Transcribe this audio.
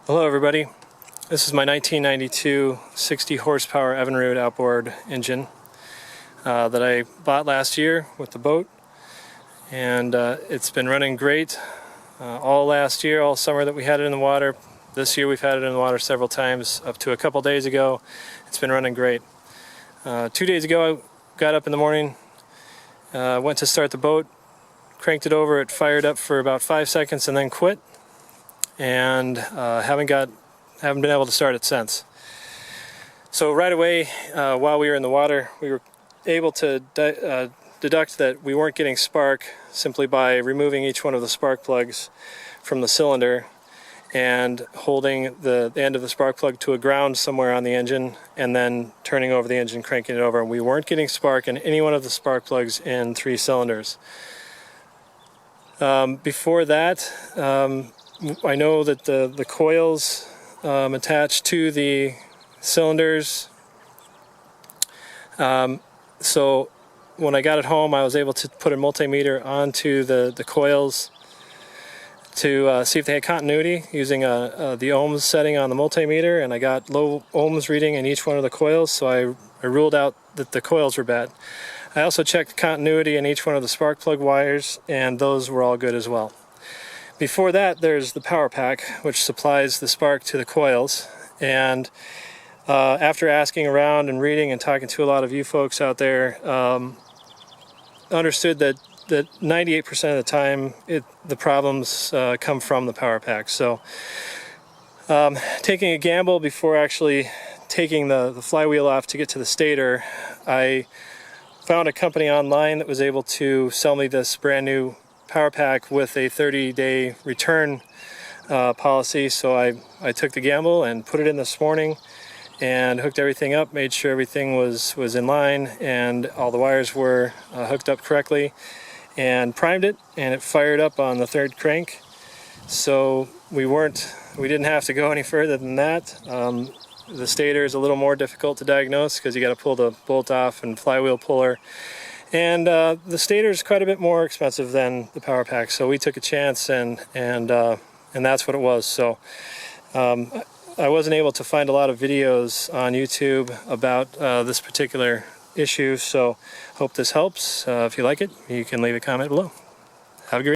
Hello everybody, this is my 1992 60 horsepower Evinrude outboard engine that I bought last year with the boat, and it's been running great all last year, all summer that we had it in the water. This year we've had it in the water several times, up to a couple days ago. It's been running great. 2 days ago I got up in the morning, went to start the boat, cranked it over, it fired up for about 5 seconds and then quit, and haven't been able to start it since. So right away, while we were in the water, we were able to deduct that we weren't getting spark simply by removing each one of the spark plugs from the cylinder and holding the end of the spark plug to a ground somewhere on the engine and then turning over the engine, cranking it over. We weren't getting spark in any one of the spark plugs in 3 cylinders. Before that, I know that the coils attached to the cylinders, so when I got it home I was able to put a multimeter onto the coils to see if they had continuity using the ohms setting on the multimeter, and I got low ohms reading in each one of the coils, so I ruled out that the coils were bad. I also checked continuity in each one of the spark plug wires, and those were all good as well. Before that, there's the power pack, which supplies the spark to the coils, and after asking around and reading and talking to a lot of you folks out there, understood that 98% of the time the problems come from the power pack. So taking a gamble before actually taking the flywheel off to get to the stator, I found a company online that was able to sell me this brand new power pack with a 30-day return policy. So I took the gamble and put it in this morning and hooked everything up, made sure everything was in line and all the wires were hooked up correctly, and primed it, and it fired up on the 3rd crank. So we didn't have to go any further than that. The stator is a little more difficult to diagnose because you got to pull the bolt off and flywheel puller, and the stator is quite a bit more expensive than the power pack. So we took a chance, and that's what it was. So I wasn't able to find a lot of videos on YouTube about this particular issue, so hope this helps. If you like it, you can leave a comment below. Have a great